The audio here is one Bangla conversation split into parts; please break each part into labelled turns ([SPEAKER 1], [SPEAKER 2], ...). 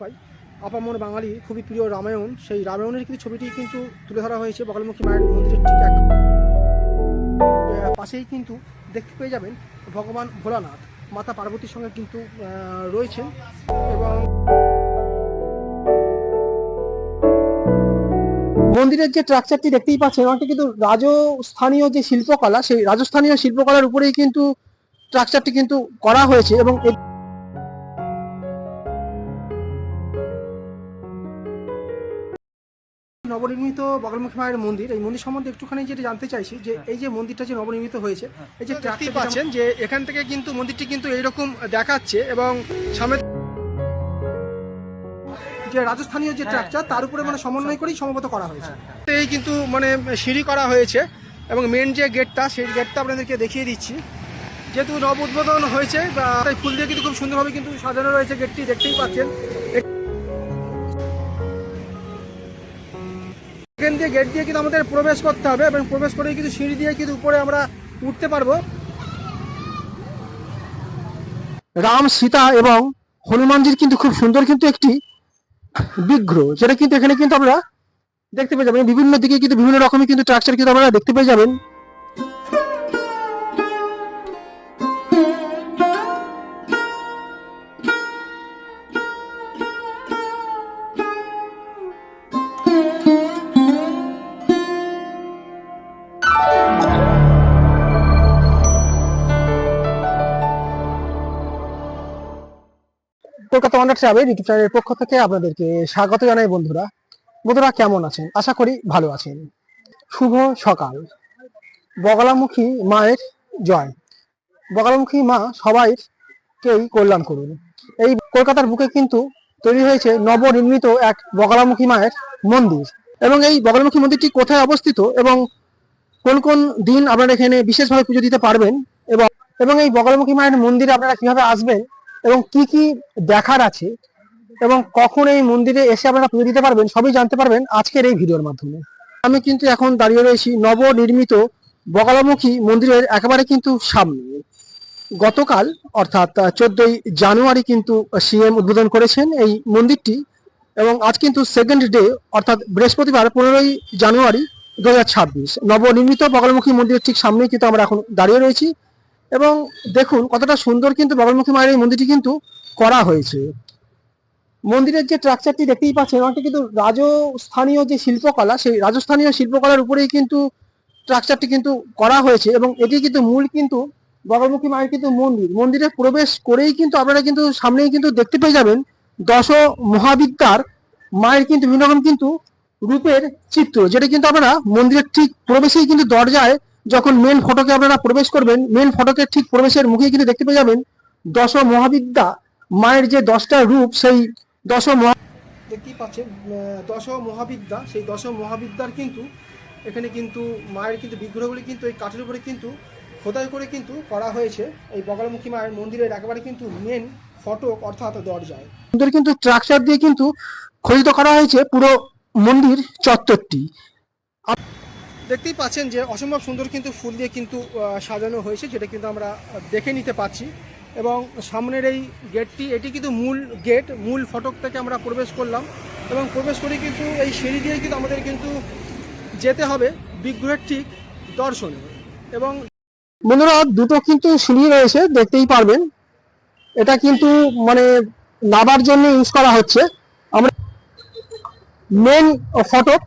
[SPEAKER 1] পাই আপামর বাঙালি খুবই প্রিয় রামায়ণ, সেই রামায়ণের কিন্তু ছবিটি কিন্তু তুলে ধরা হয়েছে বগলামুখী মায়ের মন্দিরের ঠিক পাশেই কিন্তু দেখতে পেয়ে যাবেন ভগবান ভোলানাথ মাতা পার্বতীর সঙ্গে কিন্তু রয়েছেন। এবং মন্দিরের যে স্ট্রাকচারটি দেখতেই পাচ্ছেন অনেকটা কিন্তু রাজস্থানীয় যে শিল্পকলা, সেই রাজস্থানীয় শিল্পকলার উপরেই কিন্তু স্ট্রাকচারটি কিন্তু করা হয়েছে। এবং নবনির্মিত বগলামুখী মায়ের মন্দির, এই মন্দির সম্বন্ধে একটুখানি যেটা জানতে চাইছি যে এই যে মন্দিরটা যে নবনির্মিত হয়েছে, এই যে দেখতেই পাচ্ছেন যে এখান থেকে কিন্তু মন্দিরটি কিন্তু এইরকম দেখাচ্ছে এবং সামনে যে রাজস্থানীয় যে স্ট্রাকচার তার উপরে মানে সমন্বয় করেই সম্ভবত করা হয়েছে। এই কিন্তু মানে সিঁড়ি করা হয়েছে এবং মেন যে গেটটা সেই গেটটা আপনাদেরকে দেখিয়ে দিচ্ছি। যেহেতু নব উদ্বোধন হয়েছে তাই ফুল দিয়ে কিন্তু খুব সুন্দরভাবে কিন্তু সাজানো রয়েছে গেটটি, দেখতেই পাচ্ছেন। এখান দিয়ে গেট দিয়ে কিন্তু আমাদের প্রবেশ করতে হবে এবং প্রবেশ করেই কিন্তু সিঁড়ি দিয়ে কিন্তু উপরে আমরা উঠতে পারবো। রাম, সীতা এবং হনুমানজির কিন্তু খুব সুন্দর কিন্তু একটি বিগ্রহ, যেটা কিন্তু এখানে কিন্তু আমরা দেখতে পেয়ে যাবেন। বিভিন্ন দিকে কিন্তু বিভিন্ন রকমের কিন্তু স্ট্রাকচার কিন্তু আপনারা দেখতে পেয়ে যাবেন। কলকাতা ওয়ান্ডার ট্রাভেল ইউটিউব চ্যানেলের পক্ষ থেকে আপনাদেরকে স্বাগত জানাই। বন্ধুরা কেমন আছেন? আশা করি ভালো আছেন। শুভ সকাল। বগলামুখী মায়ের জয়। বগলামুখী মা সবাইকেই কল্যাণ করুন। এই কলকাতার বুকে কিন্তু তৈরি হয়েছে নবনির্মিত এক বগলামুখী মায়ের মন্দির। এবং এই বগলামুখী মন্দিরটি কোথায় অবস্থিত এবং কোন কোন দিন আপনারা এখানে বিশেষভাবে পুজো দিতে পারবেন এবং এই বগলামুখী মায়ের মন্দিরে আপনারা কিভাবে আসবেন এবং কি কি দেখার আছে এবং কখন এই মন্দিরে এসে আপনারা পুজো দিতে পারবেন সবই জানতে পারবেন আজকের এই ভিডিওর মাধ্যমে। আমি কিন্তু এখন দাঁড়িয়ে রয়েছি নবনির্মিত বগলামুখী মন্দিরের একেবারে কিন্তু সামনে। গতকাল অর্থাৎ 14ই জানুয়ারি কিন্তু সিএম উদ্বোধন করেছেন এই মন্দিরটি এবং আজ কিন্তু সেকেন্ড ডে অর্থাৎ বৃহস্পতিবার 15ই জানুয়ারি 2026। নবনির্মিত বগলামুখী মন্দিরের ঠিক সামনেই কিন্তু আমরা এখন দাঁড়িয়ে রয়েছি এবং দেখুন কতটা সুন্দর কিন্তু বগলামুখী মায়ের এই মন্দিরটি কিন্তু করা হয়েছে। মন্দিরের যে স্ট্রাকচারটি দেখতেই পাচ্ছেন অনেকটা কিন্তু রাজস্থানীয় যে শিল্পকলা, সেই রাজস্থানীয় শিল্পকলার উপরেই কিন্তু স্ট্রাকচারটি কিন্তু করা হয়েছে এবং এটি কিন্তু মূল কিন্তু বগলামুখী মায়ের কিন্তু মন্দিরে প্রবেশ করেই কিন্তু আপনারা কিন্তু সামনেই কিন্তু দেখতে পেয়ে যাবেন দশ মহাবিদ্যার মায়ের কিন্তু বিভিন্ন রকম কিন্তু রূপের চিত্র, যেটা কিন্তু আপনারা মন্দিরের ঠিক প্রবেশেই কিন্তু দরজায় যখন মেন ফটকে আপনারা প্রবেশ করবেন, মেন ফটকের ঠিক প্রবেশের মুখে কিন্তু দেখতে পেয়ে যাবেন দশ মহাবিদ্যা মায়ের যে 10টা রূপ, সেই দেখতেই পাচ্ছেন 10 মহাবিদ্যা, সেই 10 মহাবিদ্যার কিন্তু এখানে কিন্তু মায়ের কিন্তু বিগ্রহগুলি কিন্তু এই কাঠের উপরে কিন্তু খোদাই করে কিন্তু করা হয়েছে এই বগলামুখী মায়ের মন্দিরের একেবারে কিন্তু মেন ফটক অর্থাৎ দরজায়। মন্দির কিন্তু স্ট্রাকচার দিয়ে কিন্তু খোদিত করা হয়েছে পুরো মন্দির চত্বরটি। দেখতেই পাচ্ছেন যে অসম্ভব সুন্দর কিন্তু ফুল দিয়ে কিন্তু সাজানো হয়েছে, যেটা কিন্তু আমরা দেখে নিতে পাচ্ছি। এবং সামনের এই গেটটি, এটি কিন্তু মূল গেট, মূল ফটক থেকে আমরা প্রবেশ করলাম এবং প্রবেশ করে কিন্তু এই সিঁড়ি দিয়ে কিন্তু আমাদের কিন্তু যেতে হবে বিগ্রহের ঠিক দর্শনে। এবং বন্ধুরা দুটো কিন্তু সিঁড়ি রয়েছে, দেখতেই পারবেন। এটা কিন্তু মানে নাবার জন্য ইউজ করা হচ্ছে। আমরা মেন ফটক,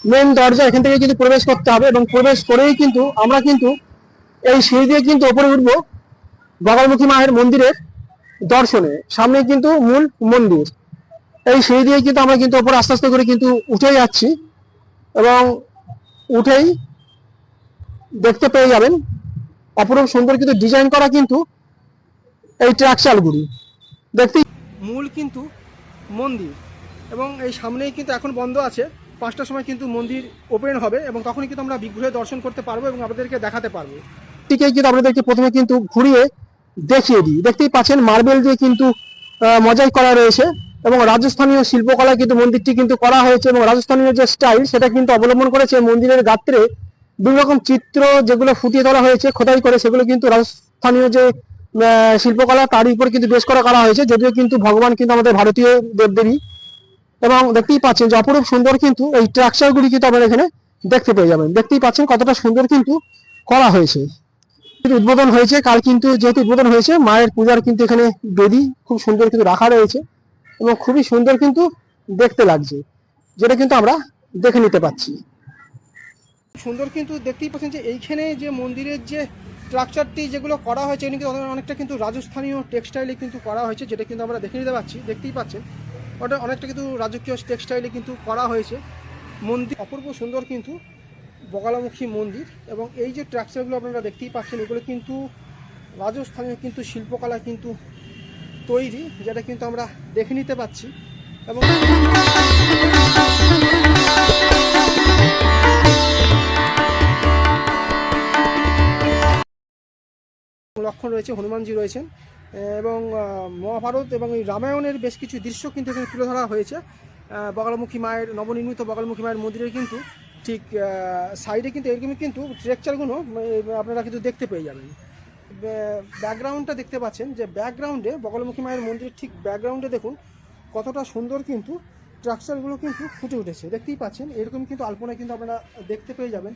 [SPEAKER 1] মেন দরজা, এখান থেকে কিন্তু প্রবেশ করতে হবে এবং প্রবেশ করেই কিন্তু আমরা কিন্তু এই সিঁড়ি দিয়ে কিন্তু ওপরে উঠবো বগলামুখী মায়ের মন্দিরের দর্শনে। সামনে কিন্তু মূল মন্দির, এই সিঁড়ি দিয়ে কিন্তু আমরা কিন্তু ওপরে আস্তে আস্তে করে কিন্তু উঠে যাচ্ছি এবং উঠেই দেখতে পেয়ে যাবেন অপরূপ সুন্দর কিন্তু ডিজাইন করা কিন্তু এই স্ট্রাকচারগুলি। দেখতে মূল কিন্তু মন্দির এবং এই সামনেই কিন্তু এখন বন্ধ আছে, 5টার সময় কিন্তু মন্দির ওপেন হবে এবং তখনই কিন্তু আমরা বিগ্রহে দর্শন করতে পারবো এবং আপনাদেরকে দেখাতে পারবো। ঠিকই কিন্তু আপনাদেরকে প্রথমে কিন্তু ঘুরিয়ে দেখিয়ে দিই। দেখতেই পাচ্ছেন মার্বেল দিয়ে কিন্তু মজাই করা রয়েছে এবং রাজস্থানীয় শিল্পকলা কিন্তু মন্দিরটি কিন্তু করা হয়েছে এবং রাজস্থানীয় যে স্টাইল সেটা কিন্তু অবলম্বন করেছে। মন্দিরের গাত্রে বিভিন্ন রকম চিত্র যেগুলো ফুটিয়ে তোলা হয়েছে খোদাই করে, সেগুলো কিন্তু রাজস্থানীয় যে শিল্পকলা তারই উপর কিন্তু বেশ করা হয়েছে, যদিও কিন্তু ভগবান কিন্তু আমাদের ভারতীয় দেবদেবী। এবং দেখতেই পাচ্ছেন যে অপরূপ সুন্দর কিন্তু এই স্ট্রাকচারগুলি কিন্তু আপনারা এখানে দেখতে পেয়ে যাবেন। দেখতেই পাচ্ছেন কতটা সুন্দর কিন্তু করা হয়েছে। উদ্বোধন হয়েছে কাল, কিন্তু যেহেতু উদ্বোধন হয়েছে মায়ের পূজার কিন্তু এখানে বেদি খুব সুন্দর কিন্তু রাখা রয়েছে এবং খুবই সুন্দর কিন্তু দেখতে লাগছে, যেটা কিন্তু আমরা দেখে নিতে পাচ্ছি। সুন্দর কিন্তু দেখতেই পাচ্ছেন যে এইখানে যে মন্দিরের যে স্ট্রাকচারটি যেগুলো করা হয়েছে এগুলো কিন্তু অনেকটা কিন্তু রাজস্থানীয় টেক্সটাইলে কিন্তু করা হয়েছে, যেটা কিন্তু আমরা দেখে নিতে পাচ্ছি। দেখতেই পাচ্ছেন ওটা অনেকটা কিন্তু রাজকীয় টেক্সটাইলে কিন্তু করা হয়েছে। মন্দির অপূর্ব সুন্দর কিন্তু বগলামুখী মন্দির, এবং এই যে স্ট্রাকচারগুলো আপনারা দেখতেই পাচ্ছেন এগুলো কিন্তু রাজস্থানীয় কিন্তু শিল্পকলা কিন্তু তৈরি, যেটা কিন্তু আমরা দেখে নিতে পাচ্ছি। এবং লক্ষণ রয়েছে, হনুমানজি রয়েছেন, এবং মহাভারত এবং এই রামায়ণের বেশ কিছু দৃশ্য কিন্তু এখানে তুলে ধরা হয়েছে। বগলামুখী মায়ের নবনির্মিত বগলামুখী মায়ের মন্দিরের কিন্তু ঠিক সাইডে কিন্তু এরকমই কিন্তু স্ট্রাকচারগুলো আপনারা কিন্তু দেখতে পেয়ে যাবেন। ব্যাকগ্রাউন্ডটা দেখতে পাচ্ছেন যে ব্যাকগ্রাউন্ডে বগলামুখী মায়ের মন্দিরের ঠিক ব্যাকগ্রাউন্ডে দেখুন কতটা সুন্দর কিন্তু স্ট্রাকচারগুলো কিন্তু ফুটে উঠেছে। দেখতেই পাচ্ছেন এরকম কিন্তু আলপনা কিন্তু আপনারা দেখতে পেয়ে যাবেন।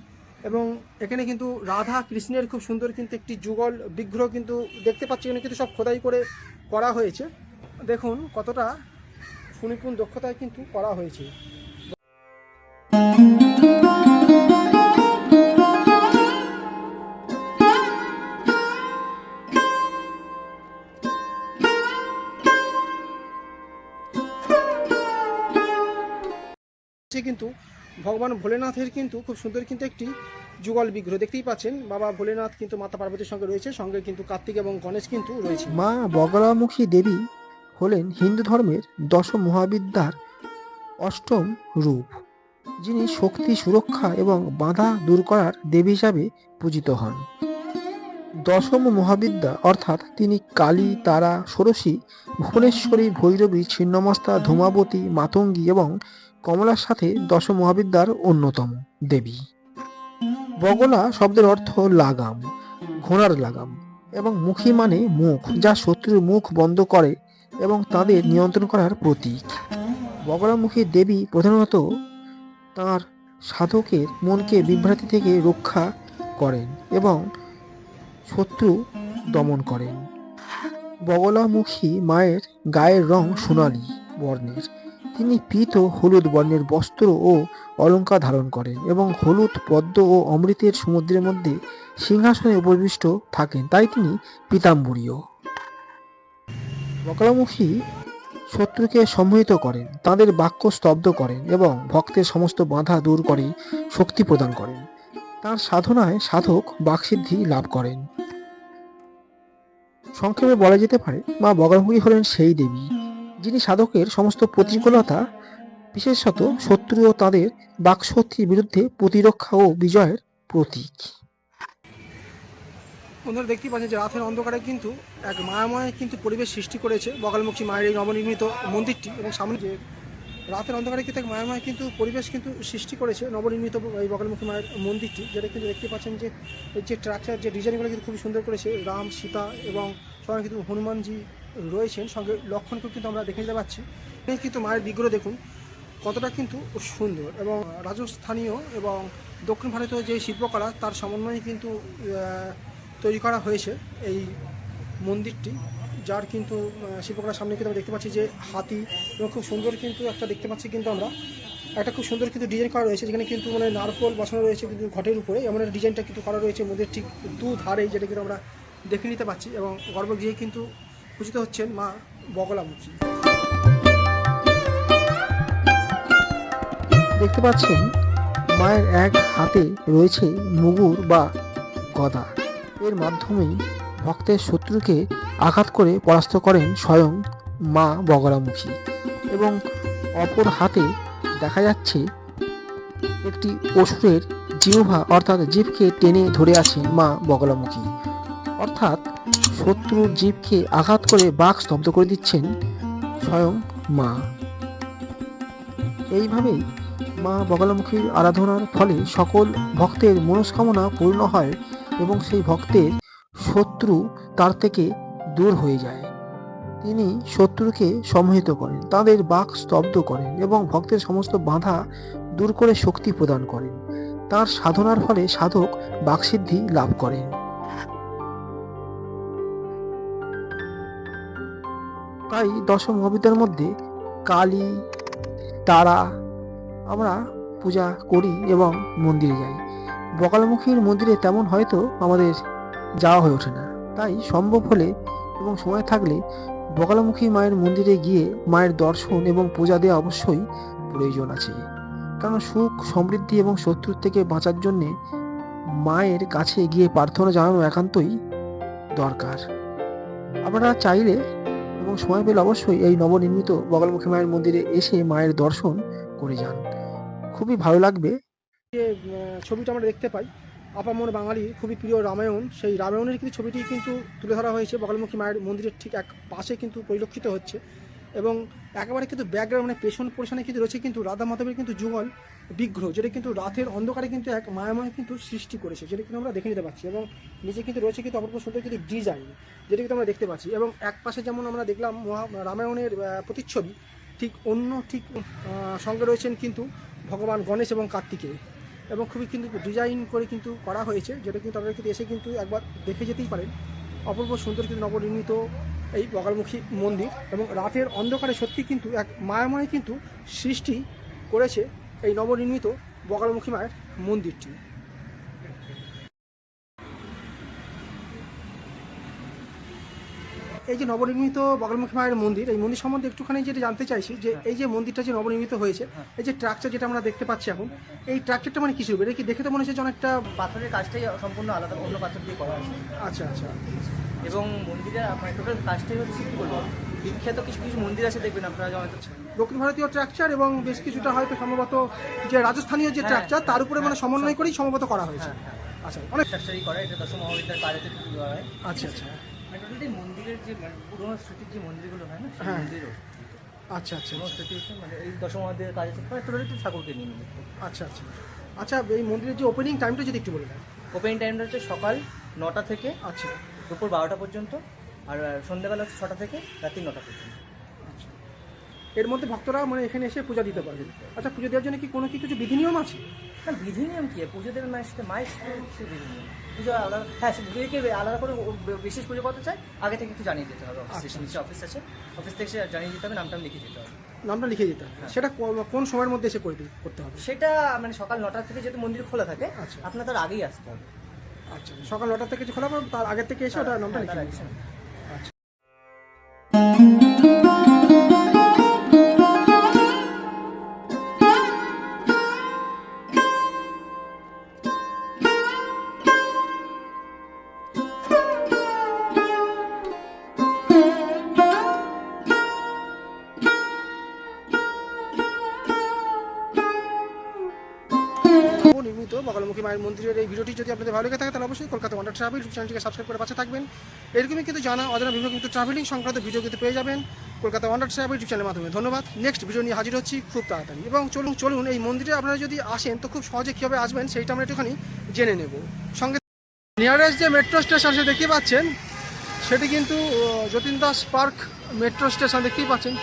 [SPEAKER 1] এবং এখানে কিন্তু রাধা কৃষ্ণের খুব সুন্দর কিন্তু একটি যুগল বিগ্রহ কিন্তু দেখতে পাচ্ছি, এখানে কিন্তু সব খোদাই করে করা হয়েছে। দেখুন কতটা সুনিপুণ দক্ষতায় কিন্তু করা হয়েছে। কিন্তু ভগবান ভোলেনাথের কিন্তু খুব সুন্দর কিন্তু একটি যুগল বিগ্রহ দেখতেই পাচ্ছেন। বাবা ভোলেনাথ কিন্তু মাতা পার্বতীর সঙ্গে রয়েছে, সঙ্গে কিন্তু কার্তিক এবং গণেশ কিন্তু রয়েছে।
[SPEAKER 2] মা বগলামুখী দেবী হলেন হিন্দু ধর্মের দশ মহাবিদ্যার অষ্টম রূপ, যিনি শক্তি, সুরক্ষা এবং বাধা দূর করার দেবী হিসাবে পূজিত হন। দশম মহাবিদ্যা অর্থাৎ তিনি কালী, তারা, ষোড়শী, ভুবনেশ্বরী, ভৈরবী, ছিন্নমস্তা, ধূমাবতী, মাতঙ্গী এবং কমলার সাথে দশ মহাবিদ্যার অন্যতম দেবী। বগলা শব্দের অর্থ লাগাম, ঘোড়ার লাগাম, এবং মুখী মানে মুখ, যা শত্রুর মুখ বন্ধ করে এবং তাদের নিয়ন্ত্রণ করার প্রতীক। বগলামুখী দেবী প্রধানত তাঁর সাধকের মনকে বিভ্রান্তি থেকে রক্ষা করেন এবং শত্রু দমন করেন। বগলামুখী মায়ের গায়ের রং সোনালী বর্ণের। তিনি পীত ও হলুদ বর্ণের বস্ত্র ও অলঙ্কার ধারণ করেন এবং হলুদ পদ্ম ও অমৃতের সমুদ্রের মধ্যে সিংহাসনে উপবিষ্ট থাকেন, তাই তিনি পীতাম্বরীয়। বগলামুখী শত্রুকে সম্মোহিত করেন, তাদের বাক্য স্তব্ধ করেন এবং ভক্তের সমস্ত বাধা দূর করে শক্তি প্রদান করেন। তার সাধনায় সাধক বাকসিদ্ধি লাভ করেন। সংক্ষেপে বলা যেতে পারে মা বগলামুখী হলেন সেই দেবী যিনি সাধকের সমস্ত প্রতিকূলতা, বিশেষত শত্রু ও তাদের বাকশক্তির বিরুদ্ধে প্রতিরক্ষা ও বিজয়ের প্রতীক।
[SPEAKER 1] বন্ধুরা দেখতেই পাচ্ছেন যে রাতের অন্ধকারে কিন্তু এক মায়াময় কিন্তু পরিবেশ সৃষ্টি করেছে বগলামুখী মায়ের এই নবনির্মিত মন্দিরটি, এবং সামনে যে রাতের অন্ধকারে কিন্তু এক মায়াময় কিন্তু পরিবেশ কিন্তু সৃষ্টি করেছে নবনির্মিত এই বগলামুখী মায়ের মন্দিরটি, যেটা কিন্তু দেখতে পাচ্ছেন যে এই যে স্ট্রাকচার, যে ডিজাইনগুলো কিন্তু খুবই সুন্দর করেছে। রাম, সীতা এবং সঙ্গে কিন্তু হনুমানজি রয়েছেন, সঙ্গে লক্ষণকেও কিন্তু আমরা দেখে নিতে পাচ্ছি। এই কিন্তু মায়ের বিগ্রহ দেখুন কতটা কিন্তু সুন্দর, এবং রাজস্থানীয় এবং দক্ষিণ ভারতীয় যে শিল্পকলা তার সমন্বয়ে কিন্তু তৈরি করা হয়েছে এই মন্দিরটি, যার কিন্তু শিল্পকলার সামনে কিন্তু আমরা দেখতে পাচ্ছি যে হাতি, এবং খুব সুন্দর কিন্তু একটা দেখতে পাচ্ছি কিন্তু আমরা একটা খুব সুন্দর কিন্তু ডিজাইন করা রয়েছে, যেখানে কিন্তু মানে নারকোল বসানো রয়েছে কিন্তু ঘটের উপরে, এমন একটা ডিজাইনটা কিন্তু করা রয়েছে মন্দির ঠিক দু ধারে, যেটা কিন্তু আমরা দেখে নিতে পাচ্ছি। এবং গর্ভগৃহে কিন্তু পূজিত হচ্ছেন মা বগলামুখী।
[SPEAKER 2] দেখতে পাচ্ছেন মায়ের এক হাতে রয়েছে মুগুর বা গদা। এর মাধ্যমেই ভক্তের শত্রুকে আঘাত করে পরাস্ত করেন স্বয়ং মা বগলামুখী, এবং অপর হাতে দেখা যাচ্ছে একটি অসুরের জিহ্বা অর্থাৎ জিভকে টেনে ধরে আছেন মা বগলামুখী, অর্থাৎ শত্রুর জিভকে আঘাত করে বাঘ স্তব্ধ করে দিচ্ছেন স্বয়ং মা। এইভাবেই মা বগলামুখীর আরাধনার ফলে সকল ভক্তের মনস্কামনা পূর্ণ হয় এবং সেই ভক্তের শত্রু তার থেকে দূর হয়ে যায়। তিনি শত্রুকে সম্মোহিত করেন, তাদের বাক স্তব্ধ করেন এবং ভক্তের সমস্ত বাধা দূর করে শক্তি প্রদান করেন। তার সাধনার ফলে সাধক বাকসিদ্ধি লাভ করেন। তাই দশ মহাবিদ্যার মধ্যে কালী, তারা আমরা পূজা করি এবং মন্দিরে যাই। বকালমুখীর মন্দিরে তেমন হয়তো আমাদের যাওয়া হয়ে ওঠে না, তাই সম্ভব হলে এবং সময় থাকলে বকালমুখী মায়ের মন্দিরে গিয়ে মায়ের দর্শন এবং পূজা দেওয়া অবশ্যই প্রয়োজন আছে। কারণ সুখ, সমৃদ্ধি এবং শত্রুর থেকে বাঁচার জন্যে মায়ের কাছে গিয়ে প্রার্থনা জানানো একান্তই দরকার। আপনারা চাইলে এবং সময় পেলে অবশ্যই এই নবনির্মিত বগলামুখী মায়ের মন্দিরে এসে মায়ের দর্শন করে যান, খুবই ভালো লাগবে।
[SPEAKER 1] যে ছবিটা আমরা দেখতে পাই, আপামর বাঙালি খুবই প্রিয় রামায়ণ, সেই রামায়ণের কিন্তু ছবিটি কিন্তু তুলে ধরা হয়েছে বগলামুখী মায়ের মন্দিরের ঠিক এক পাশে কিন্তু পরিলক্ষিত হচ্ছে। এবং একেবারে কিন্তু ব্যাকগ্রাউন্ড মানে পেছন পোর্শনে কিন্তু রয়েছে কিন্তু রাধা মাধবের কিন্তু যুগল বিগ্রহ, যেটা কিন্তু রাতের অন্ধকারে কিন্তু এক মায়াময় কিন্তু সৃষ্টি করেছে, যেটা কিন্তু আমরা দেখে নিতে পাচ্ছি। এবং নিচে কিন্তু রয়েছে কিন্তু অপূর্ব সুন্দর কিন্তু ডিজাইন, যেটা কিন্তু আমরা দেখতে পাচ্ছি। এবং এক পাশে যেমন আমরা দেখলাম রামায়ণের প্রতিচ্ছবি, ঠিক অন্য ঠিক সঙ্গে রয়েছেন কিন্তু ভগবান গণেশ এবং কার্তিকেয়, এবং খুবই কিন্তু ডিজাইন করে কিন্তু করা হয়েছে, যেটা কিন্তু আপনারা কিন্তু এসে কিন্তু একবার দেখে যেতেই পারেন। অপূর্ব সুন্দর কিন্তু নবনির্মিত এই বগলামুখী মন্দির, এবং রাতের অন্ধকারে সত্যি কিন্তু এক মায়াময় কিন্তু সৃষ্টি করেছে এই নবনির্মিত বগলামুখী মায়ের মন্দিরটি। এই যে নবনির্মিত বগলামুখী মায়ের মন্দির, এই মন্দির সম্বন্ধে একটুখানি যেটা জানতে চাইছি, যে এই যে মন্দিরটা যে নবনির্মিত হয়েছে, এই যে স্ট্রাকচার যেটা আমরা দেখতে পাচ্ছি এখন, এই স্ট্রাকচারটা মানে কিছু এটা কি দেখে তো মনে হচ্ছে যে অনেকটা
[SPEAKER 3] পাথরের কাজটাই সম্পূর্ণ আলাদা, অন্য পাথর দিয়ে করা আছে।
[SPEAKER 1] আচ্ছা আচ্ছা।
[SPEAKER 3] এবং মন্দিরের আপনার টোটাল কাজটাই হচ্ছে কি বলবো, বিখ্যাত কিছু কিছু মন্দির আছে দেখবেন আপনারা হয়তো
[SPEAKER 1] দক্ষিণ ভারতীয় স্ট্রাকচার এবং বেশ কিছুটা হয়তো সম্ভবত যে রাজস্থানীয় যে স্ট্রাকচার তার উপরে মানে সমন্বয় করেই সম্ভবত করা হয়েছে। আচ্ছা, অনেক
[SPEAKER 3] স্ট্রাকচারই করা, এটা দশম মহাবিদ্যার কাজেতে দেওয়া হয়।
[SPEAKER 1] আচ্ছা আচ্ছা।
[SPEAKER 3] টোটালি মন্দিরের যে মানে পুরোনো স্মৃতির যে মন্দিরগুলো হয় না, সেই
[SPEAKER 1] হ্যাঁ।
[SPEAKER 3] মন্দিরও
[SPEAKER 1] আচ্ছা আচ্ছা
[SPEAKER 3] পুরোনো স্মৃতি হচ্ছে মানে এই দশম মহাবিদ্যার কাজেতে টোটালি তো ঠাকুরকে নিয়ে নিয়ে।
[SPEAKER 1] আচ্ছা আচ্ছা। আচ্ছা, এই মন্দিরের যে ওপেনিং টাইমটা যদি একটু বলে দেন।
[SPEAKER 3] ওপেনিং টাইমটা হচ্ছে সকাল 9টা থেকে
[SPEAKER 1] আচ্ছা
[SPEAKER 3] দুপুর 12টা পর্যন্ত, আর সন্ধ্যাবেলা হচ্ছে 6টা থেকে রাত্রি 9টা পর্যন্ত।
[SPEAKER 1] আচ্ছা, এর মধ্যে ভক্তরা মানে এখানে এসে পূজা দিতে পারবেন। আচ্ছা, পুজো দেওয়ার জন্য কি কোনো কি কিছু বিধি নিয়ম আছে?
[SPEAKER 3] না, বিধি নিয়ম কি, পুজো দেবেন মায়ের সাথে, মায়ের সাথে সে বিধি নিয়ম পুজো আলাদা। হ্যাঁ, সে পুজোকে আলাদা করে বিশেষ পুজো করতে চাই, আগে থেকে একটু জানিয়ে দিতে হবে। অফিস নিচে অফিস আছে, অফিস থেকে সে জানিয়ে দিতে হবে, নামটা লিখে দিতে হবে।
[SPEAKER 1] নামটা লিখে দিতে হবে। সেটা কোন সময়ের মধ্যে এসে করতে হবে?
[SPEAKER 3] সেটা মানে সকাল 9টা থেকে যেহেতু মন্দির খোলা থাকে,
[SPEAKER 1] আচ্ছা।
[SPEAKER 3] আপনার তার আগেই আসতে হবে।
[SPEAKER 1] আচ্ছা, সকাল 9টা থেকে যে খোলা হবে তার আগের থেকে এসে ওটা নামটা লিখে
[SPEAKER 3] তার
[SPEAKER 1] দিতে
[SPEAKER 3] আগে।
[SPEAKER 1] হবে। আচ্ছা। নির্মিত বগলামুখী মায়ের মন্দিরের এই ভিডিওটি যদি আপনাদের ভালো লেগে থাকে তাহলে অবশ্যই কলকাতা ওয়ান্ডার ট্রাভেল ইউটিউব চ্যানেলটিকে সাবস্ক্রাইব করে পাশে থাকবেন। এরকমই কিন্তু জানা অজানা বিভিন্ন কিন্তু ট্রাভেলিং সংক্রান্ত ভিডিও কিন্তু পেয়ে যাবেন কলকাতা ওয়ান্ডার ট্রাভেল ইউটিউব চ্যানেলের মাধ্যমে। ধন্যবাদ। নেক্সট ভিডিও নিয়ে হাজির হচ্ছি খুব তাড়াতাড়ি। এবং চলুন এই মন্দিরে আপনারা যদি আসেন তো খুব সহজে কীভাবে আসবেন সেইটা আমরা একটুখানি জেনে নেব। সঙ্গে নিয়ারেস্ট যে মেট্রো স্টেশন সে দেখতে পাচ্ছেন, সেটি কিন্তু Jatin Das park metro station দেখতেই পাচ্ছেন।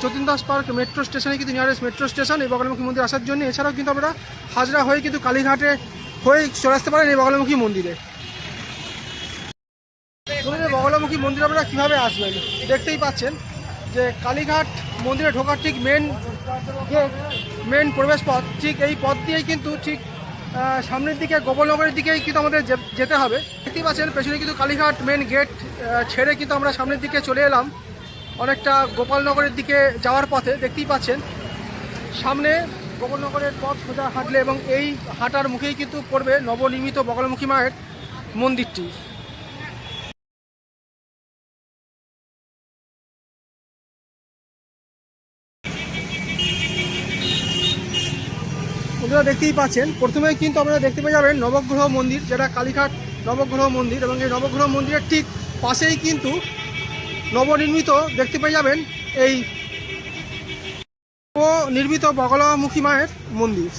[SPEAKER 1] যতীন দাস পার্ক মেট্রো স্টেশনে কিন্তু নিয়ারেস্ট মেট্রো স্টেশন এই বগলামুখী মন্দির আসার জন্য। এছাড়াও কিন্তু আপনারা হাজরা হয়ে কিন্তু কালীঘাটে হয়ে চলে আসতে পারেন এই বগলামুখী মন্দিরে। বগলামুখী মন্দিরে আপনারা কীভাবে আসবেন দেখতেই পাচ্ছেন যে কালীঘাট মন্দিরে ঢোকার ঠিক মেন প্রবেশ পথ, ঠিক এই পথ দিয়েই কিন্তু ঠিক সামনের দিকে গোপালনগরের দিকেই কিন্তু আমাদের যেতে হবে। দেখতেই পাচ্ছেন পেছনে কিন্তু কালীঘাট মেন গেট ছেড়ে কিন্তু আমরা সামনের দিকে চলে এলাম অনেকটা গোপালনগরের দিকে যাওয়ার পথে। দেখতেই পাচ্ছেন সামনে গোপালনগরের পথ সোজা হাঁটলে এবং এই হাঁটার মুখেই কিন্তু পড়বে নবনির্মিত বগলামুখী মায়ের মন্দিরটি। আপনারা দেখতেই পাচ্ছেন প্রথমেই কিন্তু আপনারা দেখতে পেয়ে যাবেন নবগ্রহ মন্দির, যেটা কালীঘাট নবগ্রহ মন্দির, এবং এই নবগ্রহ মন্দিরের ঠিক পাশেই কিন্তু নবনির্মিত দেখতে পেয়ে যাবেন এই নির্মিত বগলামুখী মায়ের মন্দির।